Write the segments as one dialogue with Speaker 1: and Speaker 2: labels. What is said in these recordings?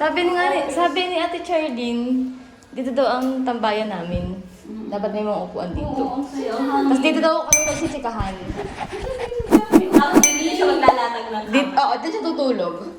Speaker 1: Sabi ni Ate Charlene, dito daw ang tambayan namin. Dapat may mga upuan dito.
Speaker 2: Oo, sa'yo.
Speaker 1: Tapos dito daw kami magsisikahan.
Speaker 2: Tapos hindi siya maglalatag ng
Speaker 1: Dito, dito siya tutulog.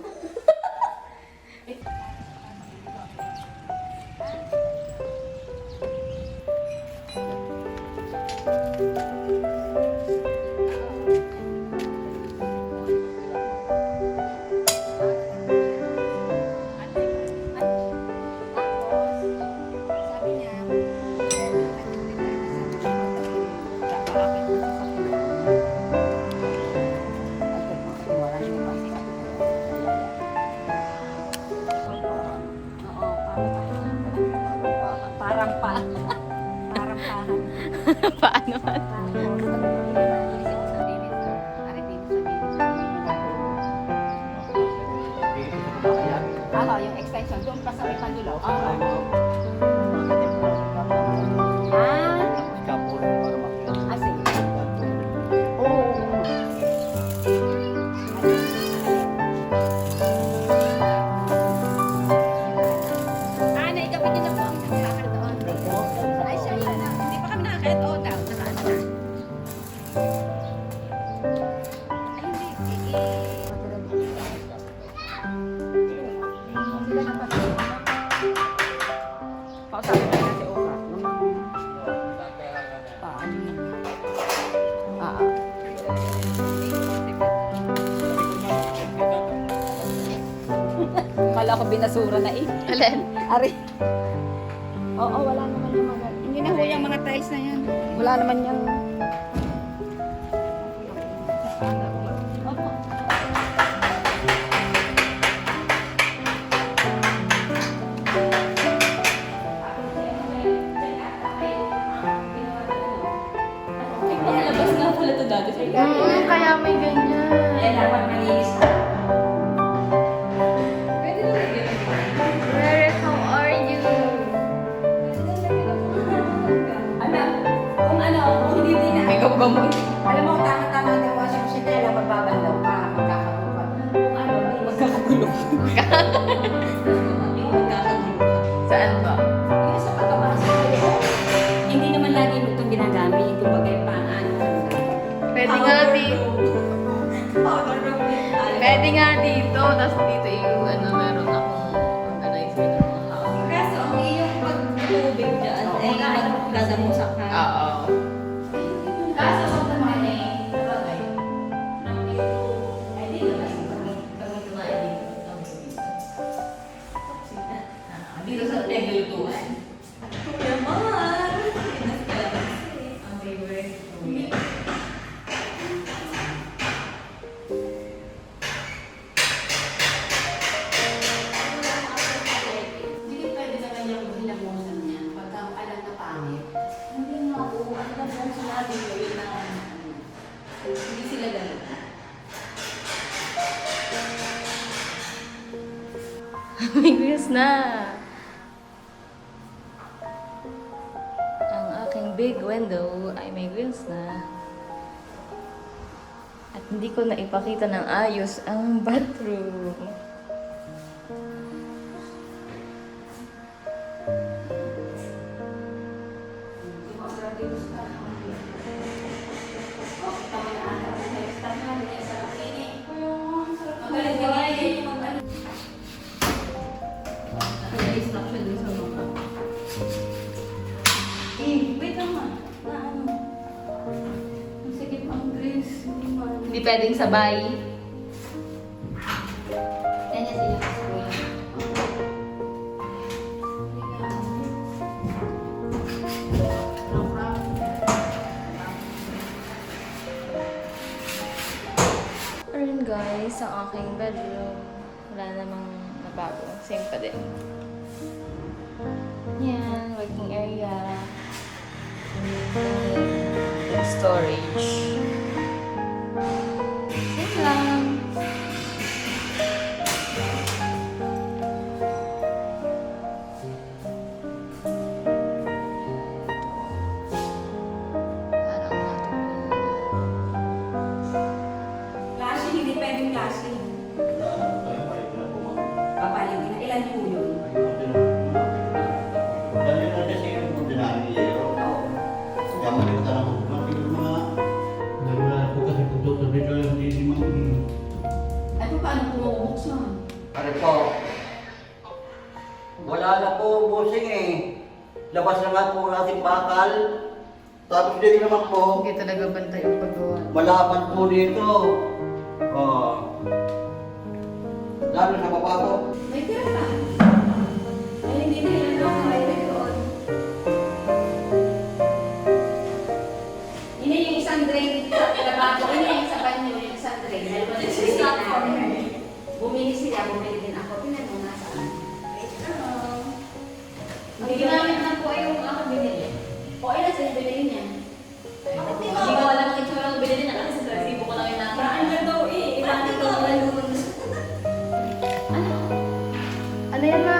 Speaker 2: Parang pahan.
Speaker 1: Paano man?
Speaker 2: Yung extension, doon pa sa may pandulaw. Sige. Naigapin niyo na po ang nakakar doon. Ay, siya yun. Hindi pa kami nakakayat. Oo, daw. Nakaan na. Ay, hindi. Pausapin na si Oka. Kala ko binasura na eh.
Speaker 1: Alin?
Speaker 2: Ari. Oo, wala naman yung mga... Hindi na ho yung mga tiles na yan. Wala naman yung... Opo. Labas nga pala ito dati.
Speaker 1: Kaya may ganyan.
Speaker 2: Yan, dapat malinis na.
Speaker 1: Where, how are you?
Speaker 2: Kung hindi na.
Speaker 1: May gamgamon.
Speaker 2: Alam mo, tama-tama na yung washing machine na lang magbabandaw pa, magkakagulo. Kung ano, magkakagulo. Yung magkakagulo.
Speaker 1: Saan ba?
Speaker 2: Yung sa pagkabasa. Hindi naman lagi mo itong ginagamit. Kumbaga yung paan.
Speaker 1: Pwede nga dito. Pwede nga dito. Tapos dito yung meron akong organizer ng mga house.
Speaker 2: Kaso ang iyong pagtubig dyan ay magdadamusak ka.
Speaker 1: Oo.
Speaker 2: Kaso sa naman eh, nalagay. Ay, di naman.
Speaker 1: Kami kumain dito.
Speaker 2: Dito sa naglulutuan. Yaman!
Speaker 1: Ang favorite food.
Speaker 3: Hindi pwede sa kanyang hinamusan niya. Pagka alam na pangit. Hindi nga po. Ano na po sinabi ko yun na hindi sila ganun.
Speaker 1: May grills na. Ang aking big window ay may grills na. At hindi ko na ipakita ng ayos ang bathroom.
Speaker 2: Wait lang ma. Na ano? Ang sikip ang grease.
Speaker 1: Hindi pwedeng sabay.
Speaker 2: Yan yan sila.
Speaker 1: Ayun guys, ang aking bedroom. Wala namang nabago. Same pa din. Yan, working area. Yung storage. Same lang. Parang
Speaker 2: Flashing, hindi pwedeng flashing. Papalagin na. Ilan po
Speaker 4: po. Wala na po busing eh. Labas na nga po ang ating bakal. Tapos dito naman po,
Speaker 1: Hindi talaga bantay yung paggawa.
Speaker 4: malaban po dito. Oh. Lalo sa baba po.
Speaker 3: May tira pa. Ay, hindi na yun ang highway doon. Yun na yung isang drain sa lababo. Yun na yung sa banyo, yung isang drain. Dalawa na sila. Bumili sila, bumili din ako. Pinano nga saan. Ang ginamit lang po ay yung ako binili. O ay nasa yung binili niya. Bakit di
Speaker 1: Hindi ko alam ang itsura ng binili na kasi sa resibo ko lang yung nakita.
Speaker 3: Paraan ka daw eh. Ibang ito na yun. Ano?
Speaker 1: Ano yan ma?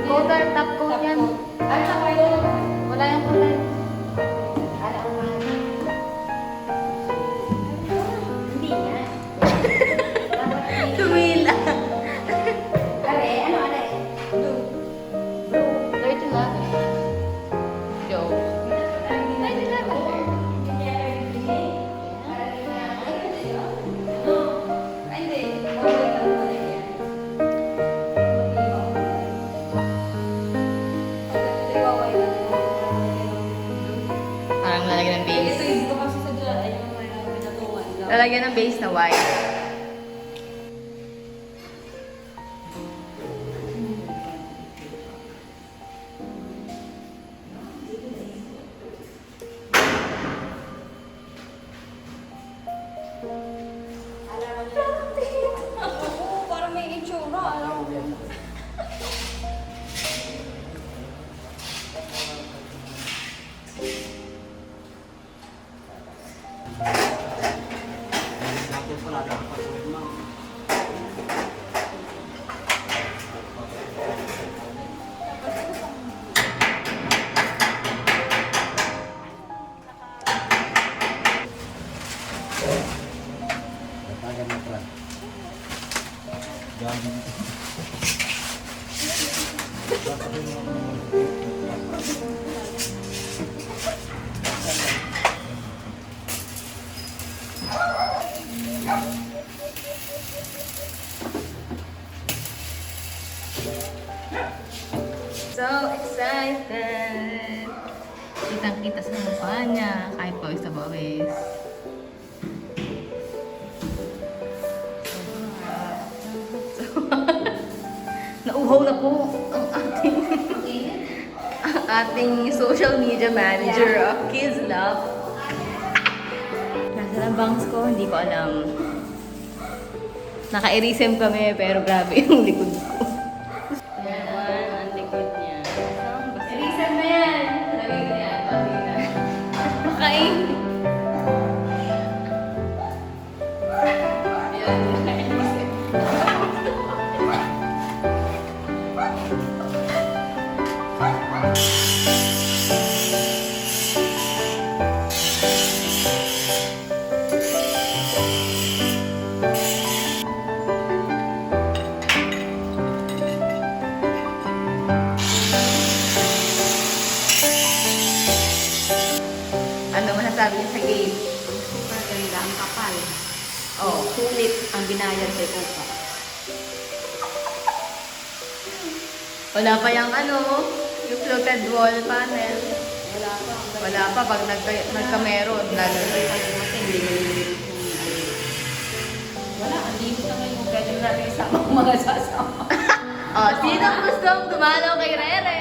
Speaker 1: Coater, top coat yan.
Speaker 3: Ay, saka yun.
Speaker 1: Wala yung kulay.
Speaker 3: Ala ko man. Hindi nga.
Speaker 1: Tumila.
Speaker 3: Are, ano are? Blue. Blue.
Speaker 1: 1311. Joke. Parang lalagyan ng base. Lalagyan ng base na white.
Speaker 3: Parang may itsura, alam mo.
Speaker 1: So excited! Kitang-kita sa mukha niya, kahit pawis na pawis. Nauhaw na po ang ating social media manager of Kids Love. Nasa ang bangs ko, hindi ko alam. Naka-erisem kami, pero grabe yung likod ko. Ayan, ang likod niya.
Speaker 3: Reason na yan.
Speaker 1: Sabi ko yan, babi na. Makain. Ayan, naka-erisem. Ano masasabi niya sa game?
Speaker 3: Super ganda, ang kapal.
Speaker 1: Oh.
Speaker 3: Sulit ang binayad kay Opa.
Speaker 1: Wala pa yung ano, yung floated wall panel.
Speaker 3: Wala pa.
Speaker 1: Wala pa, pag nagka-meron, lalo na yun.
Speaker 3: Wala, ang limit na ngayon. Pwede na natin isama ang mga sasama.
Speaker 1: Oh, sinong gustong dumalaw kay Rere?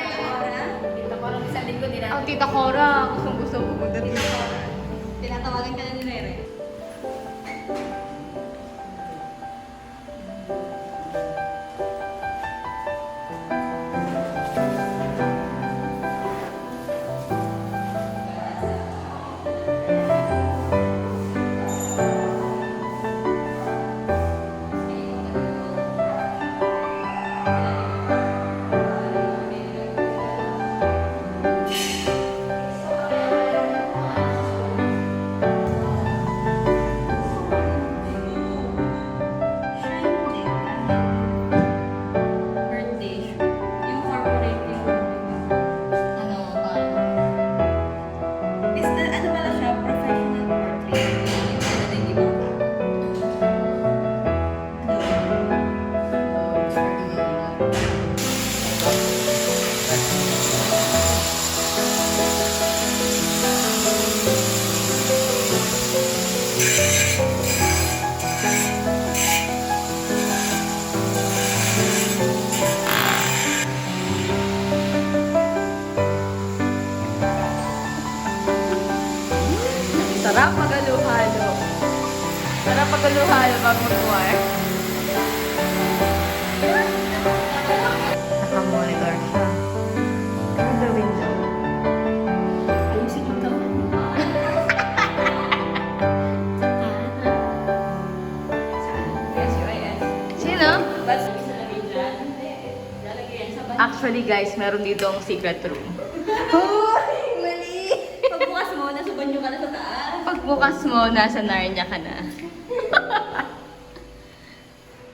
Speaker 3: Dito parang isang linggo din
Speaker 1: Ang tita Cora, gustong pumunta dito.
Speaker 3: Tinatawagan ka na ni Rere.
Speaker 1: halo-halo bago mag-wire. Naka-monitor siya. Through the window.
Speaker 3: Ayusin mo ito.
Speaker 1: Sino?
Speaker 3: Ba't sabi sa lamin dyan? Hindi. Lalagay yan sa bahay.
Speaker 1: Actually guys, meron ditong secret room.
Speaker 3: Pagbukas mo, nasa banyo ka na sa taas.
Speaker 1: Pagbukas mo, nasa Narnia ka na.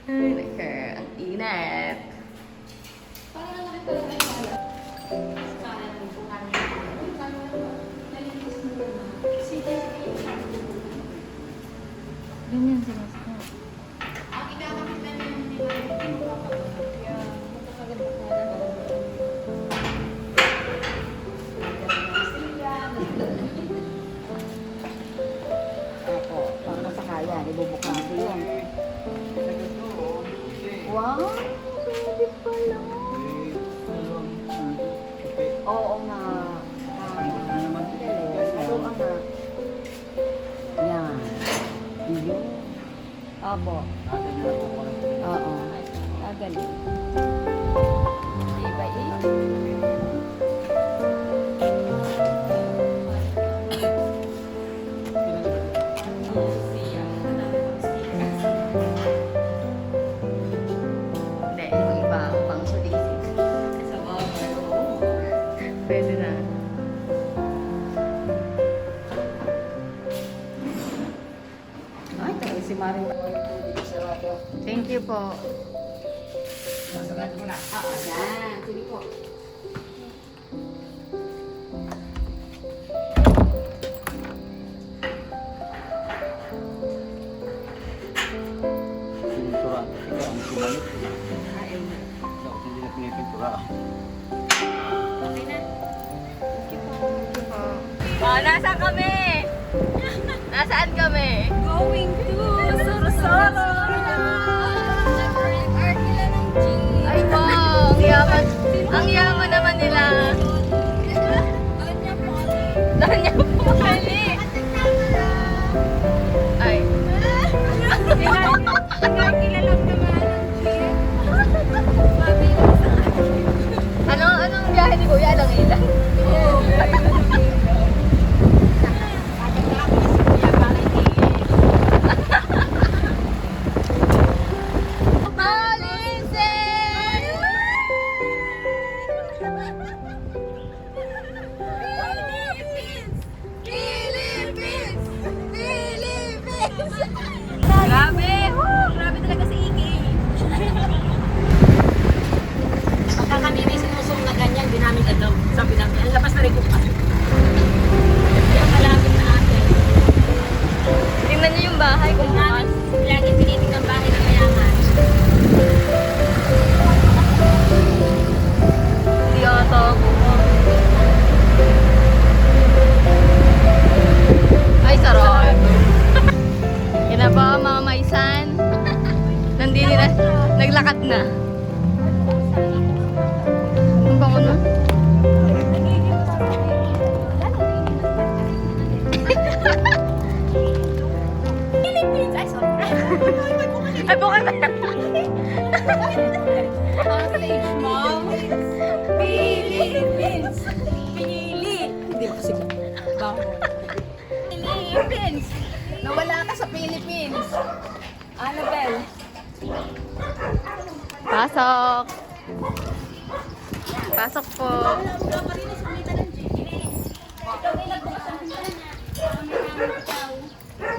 Speaker 1: Ay, naka, ang inat.
Speaker 3: Parang ang laki talaga yung wala.
Speaker 1: Ganyan sila sa
Speaker 3: Ang ikakamit na yun, hindi mo kaya magkakaganda ka na.
Speaker 2: Opo, para sa kaya, ibubuksan ko yun. Wow! Pwede pala. Oo nga. Oo nga. Yan. Yun. Opo. Oo. Galing. Iba
Speaker 1: Hindi, yung iba, pang sulisik.
Speaker 3: Sa bawah, oo.
Speaker 1: Pwede na.
Speaker 2: Ay, tayo si Maring.
Speaker 1: Thank you po.
Speaker 2: Yan. Sige po.
Speaker 4: Pintura. Ikaw ang sumanit. Dapat hindi na pinipintura.
Speaker 1: Oh, nasaan kami? Nasaan kami?
Speaker 3: Going to Sorosoro!
Speaker 1: Ay po, ang yaman. Ang yaman naman nila. Doon niya pumali. Ay. Anong biyahe ni Kuya? Anong ilan? Grabe!
Speaker 3: Grabe talaga si Iki. Pagka kami may sinusong na ganyan, di namin alam. Sabi namin, ang labas na rin kung kasi. Yung malapit na atin.
Speaker 1: Tingnan niyo yung bahay kung bukas.
Speaker 3: Lagi tinitingnan ang bahay ng mayaman.
Speaker 1: Hindi ata. Ay, sarap. Yan na ba, mga maisan? Nandini na. Naglakad na. Ang bango na.
Speaker 3: Philippines! Ay, sorry.
Speaker 1: Ay, bukas na.
Speaker 3: Stage mom. Philippines! Pinili! Hindi ba kasi baho? Philippines! Nawala ka sa Philippines! Annabelle!
Speaker 1: Pasok. Pasok po.
Speaker 3: Wala pa rin sa ulitan ng Jenny. Ikaw may nagbukas ang pinta niya.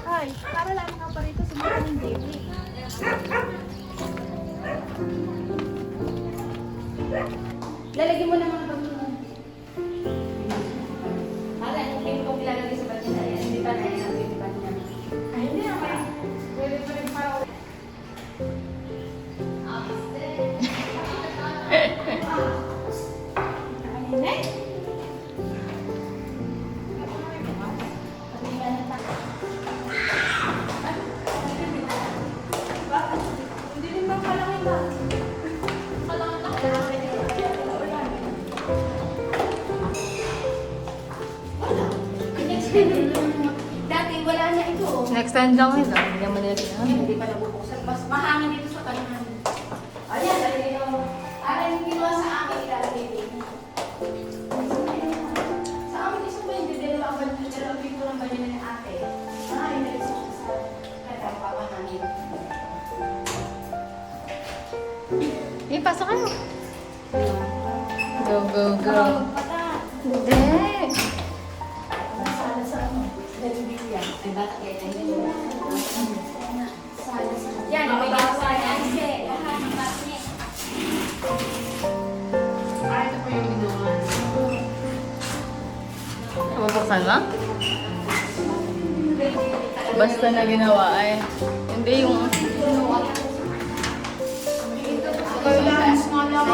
Speaker 3: Ay, para lang ka pa rito sa mga ng Jenny. Lalagyan mo naman ang pagkakas. Para hindi ko ilalagay sa batin na yan. Hindi pa na yan ang pinipan niya. Ay, hindi naman. Pwede pa rin para
Speaker 2: Dati wala na ito.
Speaker 1: Sinextend lang yun. Hindi naman nila ginawa.
Speaker 3: Hindi pa nabubuksan. Mas mahangin dito sa kanan. Ayan, dahil yung... Yung ginawa sa akin, ilalagay din. Sa amin, isa ba yung dalawang pinto ng banyo ni ate? Hindi isa sa katang papahangin.
Speaker 1: Eh, pasok kayo. Go, go, go. Hindi.
Speaker 3: Sala sa ano? Yan. Ay, bata kayo na yun. Sala sa ano? Yan, may ginawa yan. Lahat ng bata niya. Ito po yung ginawa.
Speaker 1: Mabuksan mo? Basta na ginawa ay. Hindi yung...
Speaker 3: Kailangan small lang.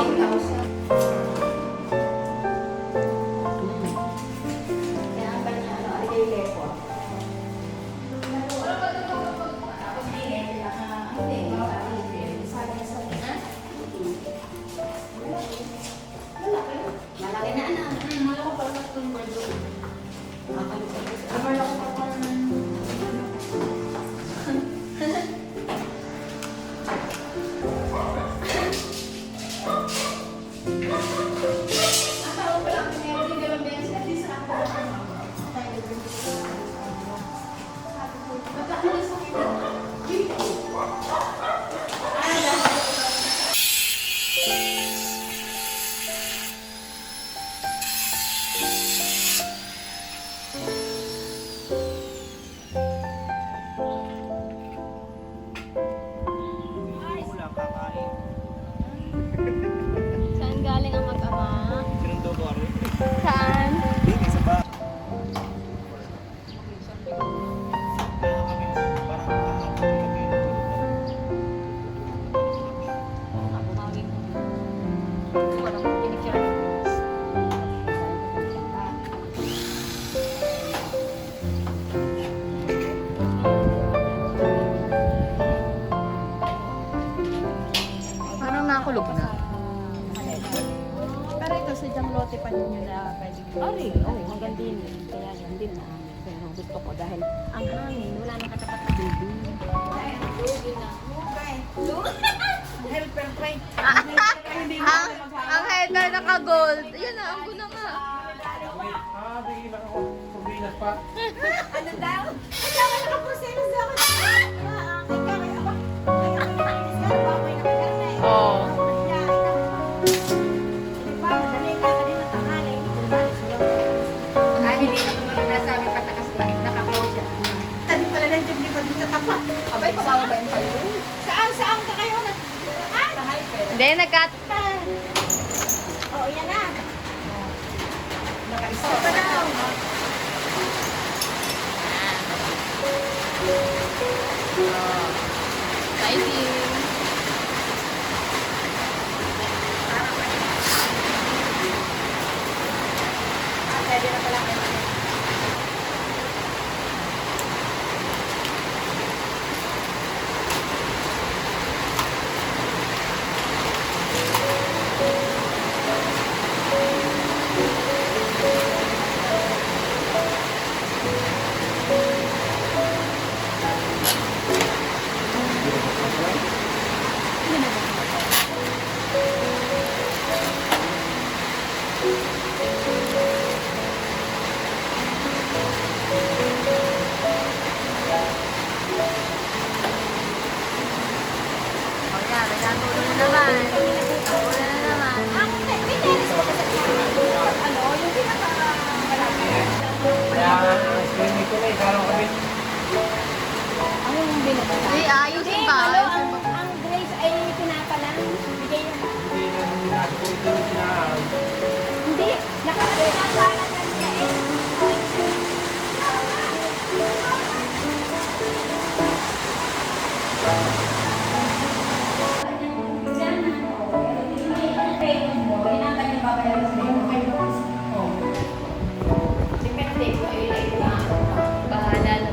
Speaker 3: Malaki na ano. Malaki pa lang itong bardo. Malaki pa pa
Speaker 4: Wala kakain.
Speaker 1: Saan galing ang mag-ama?
Speaker 4: Sinundo ko rin.
Speaker 1: Saan?
Speaker 4: Isa pa.
Speaker 1: Parang nakulog na.
Speaker 2: Pero ito sa Jamlote pa ninyo na pwede. Ari, maganda yun. Kaya yan din na. Pero gusto ko dahil ang hangin, wala nang katapat na building. Helper try.
Speaker 1: Ang header naka-gold. Ayun na, ang guna nga.
Speaker 4: Bigyan ako. Pagbinas pa.
Speaker 2: Ano daw? Kailangan nakaproseso sa ako.
Speaker 1: Oo.
Speaker 3: Abay, pabawa ba yung kayo?
Speaker 2: Saan ka kayo na?
Speaker 1: Hindi, nagkat...
Speaker 2: Oo, yan na.
Speaker 3: Nakaisa
Speaker 2: Ito daw.
Speaker 1: Exciting.
Speaker 3: Pwede na pala kayo.
Speaker 1: naman. Wala na naman.
Speaker 2: Ang pinalis ko kasi ano, yung pinaka-malaki.
Speaker 4: Kaya, swimming ko na eh. Karang kami.
Speaker 2: Ano yung binabasa?
Speaker 1: Hindi, ayusin pa.
Speaker 2: Ano,
Speaker 1: Ayusin pa.
Speaker 2: ang grades ay pinapalang. Bigay na.
Speaker 4: Hindi na nasa ko ito yung sinahan.
Speaker 2: Hindi. Nakapagpapala ka niya eh.
Speaker 1: Bahala na.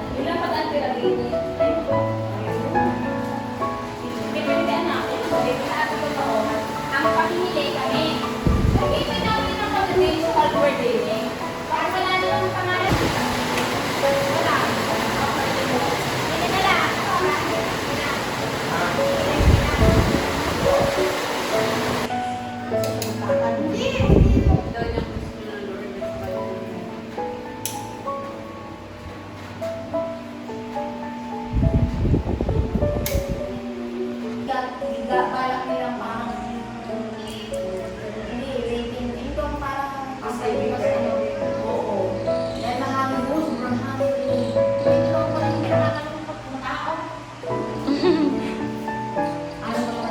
Speaker 3: balak nilang parang hindi, rating. Ito ang parang kasi mas ano, oo. Dahil mahangin mo, sobrang hangin yun. Ito lang parang hindi nakakalungkot ng tao. Ano ba?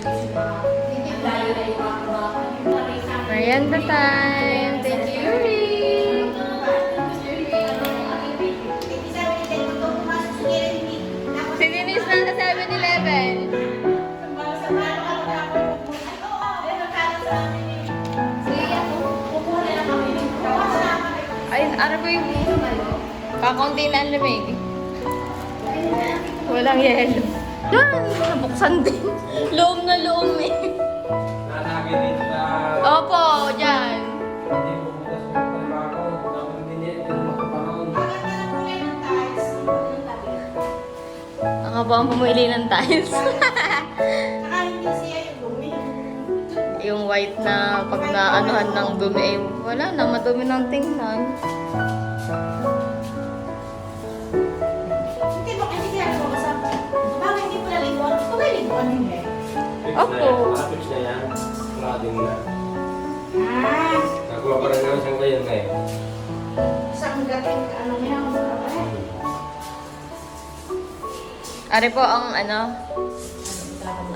Speaker 3: Sabihin na, hindi layo-layo pa ako ba?
Speaker 1: Merienda time. Thank you, Yuri. Si Denise na sa 7-Eleven. Ay, ano ba yung kakaunti na ang lamig? Walang yelo. Yan, nabuksan din. Loom na loom eh.
Speaker 5: Nanagin dito sa...
Speaker 1: Opo, dyan.
Speaker 5: Hindi ko bukas yung trabaho. Dapat hindi yung makapanahon.
Speaker 1: Ang ba ang pumili ng tiles? Yung white na pag naanuhan ng dumi, eh, wala na, madumi ng tingnan. Opo.
Speaker 5: Fix na yan. Cladding na. Nagawa pa rin naman siyang ngayon ngayon.
Speaker 1: Ari po ang ano,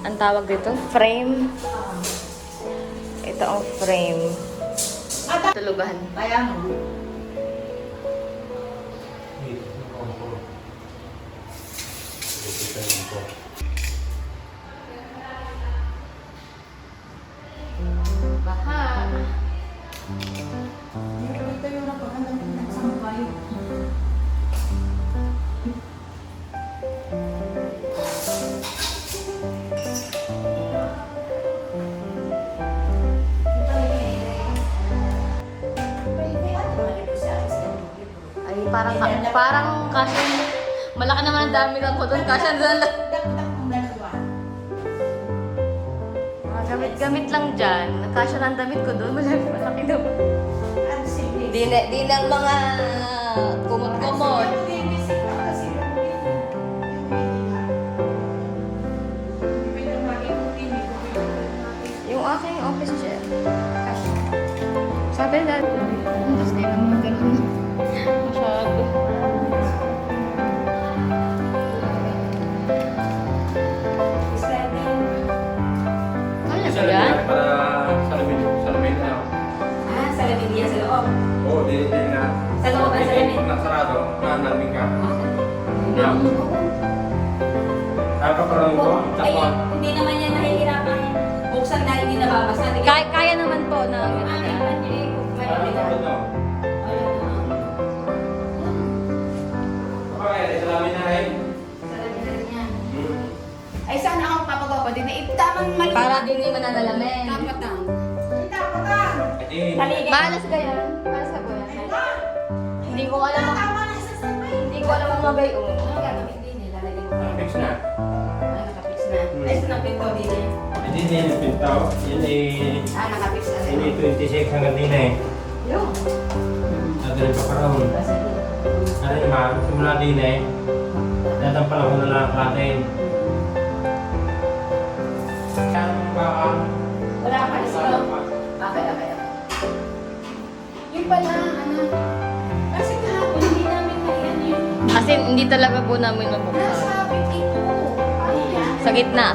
Speaker 1: ang tawag dito, frame. Ito ang frame. Tulugan.
Speaker 3: Kaya mo.
Speaker 1: Baha. Ay, parang kasi malaki naman ang dami lang ko doon. Kasi doon lang. Mga gamit-gamit lang dyan. Nakasya ng damit ko doon. Malaki naman. Di ng mga kumot-kumot. Yung aking office chair. Sabi na, tapos na yung mga ganun. Masyado. Kaya ba yan?
Speaker 5: Para salamin na.
Speaker 3: Salamin niya sa loob.
Speaker 5: Oo, din na.
Speaker 3: Sa loob ang salamin.
Speaker 5: Nasarado, nanamig ka. Yeah. Kaya pa rin ko,
Speaker 3: Ay,
Speaker 5: tapos.
Speaker 3: hindi naman yan nahihirapan. Buksan na hindi nababasa.
Speaker 1: Kaya naman po na.
Speaker 3: Kaya naman niya eh. Kung may
Speaker 5: Ano to? Okay, salamin na rin.
Speaker 3: salamin na rin yan. Ay, sana ako papagawa ko din. Tamang mali.
Speaker 1: Para din yung mananalamin.
Speaker 3: Kapatang.
Speaker 5: Edi,
Speaker 1: Malas ka yan. Malas ka po yan. Hindi ko alam hindi ko alam ang magayon.
Speaker 3: Ano gagawin din eh? Lalagyan ko.
Speaker 5: fix na.
Speaker 3: Nakapix na. Ay, sinapin ko din eh.
Speaker 5: Edi, din yung pintaw. Yun ay...
Speaker 3: Nakapix na
Speaker 5: Yun ay
Speaker 3: rin.
Speaker 5: 26 hanggang din eh.
Speaker 3: Yung.
Speaker 5: Nagdali pa karoon. Ano naman, simula din eh. Datampala ko na lang natin. Kaya baka...
Speaker 3: Wala ka pa rin. Okay. Yung pala, ano, kasi kahapon hindi namin kailan yun.
Speaker 1: Kasi hindi talaga po namin mabuksan.
Speaker 3: Nasa 52. Ay, yan.
Speaker 1: Sa gitna.